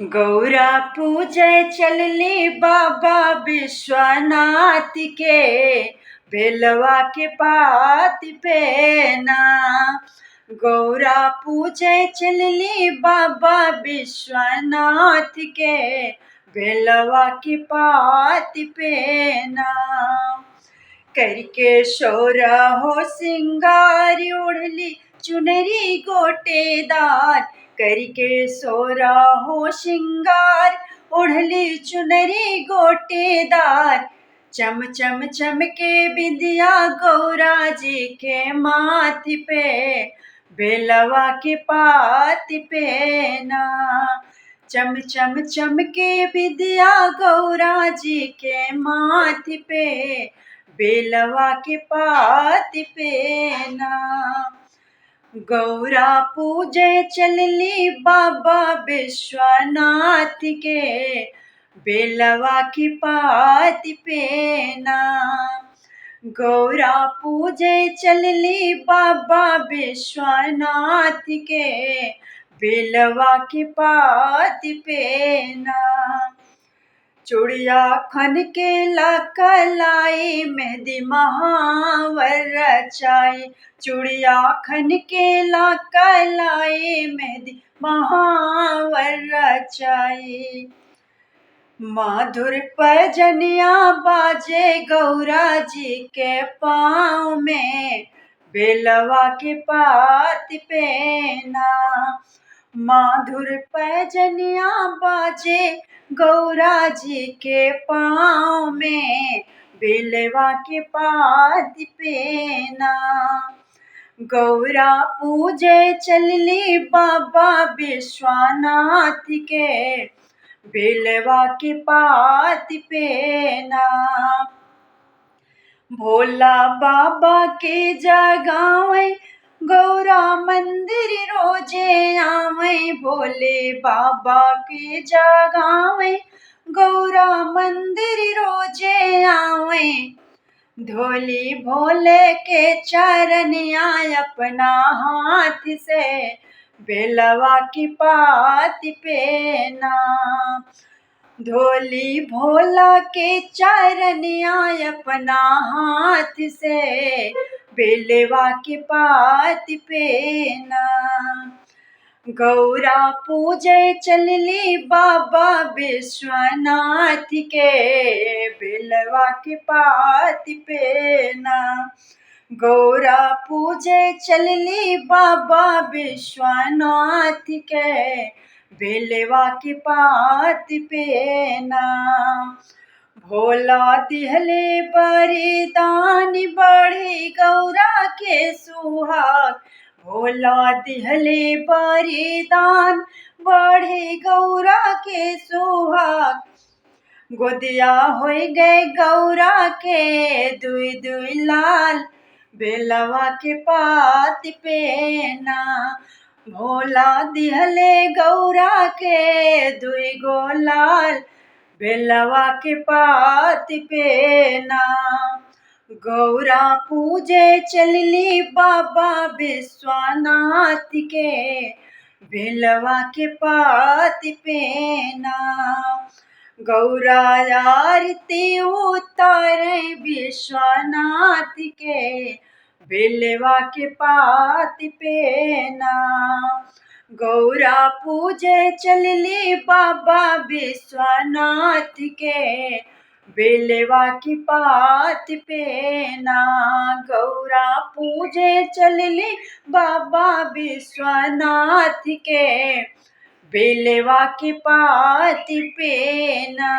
गौरा पूजे चलली बाबा विश्वनाथ के, बेलवा के पाती पे ना। गौरा पूजे चलली बाबा विश्वनाथ के, बेलवा के पाती पे ना। करके शोरा हो सिंगार, उड़ली चुनरी गोटेदार। करके सोरा हो श्रृंगार, ओढ़ली चुनरी गोटेदार। चम चम चमके बिंदिया गौरा जी के माथे पे, बेलवा के पाती पे ना। चम चम चमके बिंदिया गौरा जी के माथे पे, बेलवा के पाती पे ना। गौरा पूजे चलली बाबा विश्वनाथ के, बेलवा की पाती पे ना। गौरा पूजे चलली बाबा विश्वनाथ के, बेलवा की पाती पे ना। चूड़िया खन के ला कलाई, मेहंदी महावर रचाई। चूड़िया खन के ला कलाई, मेहंदी महावर रचाई। माधुर पैजनिया बाजे गौरा जी के पाँव में, बेलवा के पाती पे ना। माधुर पैजनिया बाजे गौरा जी के पाँव में, बेलवा के पाती पे ना। गौरा पूजे चलली बाबा विश्वनाथ के, बेलवा के पाती पे ना। भोला बाबा के जगावे गौरा मंदिर रोजे आवे। भोले बाबा के जगावे गौरा मंदिर रोजे आवे। धोली भोले के चरनिया अपना हाथ से, बेलवा की पाती पे ना। धोली भोला के चरनिया अपना हाथ से, बेलवा की पाती पे ना। गौरा पूजे चलली बाबा विश्वनाथ के, बेलवा की पाती पे ना। गौरा पूजे चलली बाबा विश्वनाथ के, बेलवा की पाती पे ना। भोला दिहले बरिदान, बढ़ी गौरा के सुहाग। भोला दिहले बरिदान, बढ़े गौरा के सुहाग। गोदिया हो गए गौरा के दुई दुई लाल, बेलवा के पाती पे ना। भोला दिहले गौरा के दुई गो लाल, बेलवा के पाती पे ना। गौरा पूजे चलली बाबा विश्वनाथ के, बेलवा के पाती पे ना। गौरा आरती उतारे विश्वनाथ के, बेलवा के पाती पे ना। गौरा पूजे चलली बाबा विश्वनाथ के, बेलवा की पाती पे ना। गौरा पूजे चलली बाबा विश्वनाथ के, बेलवा की पाती पे ना।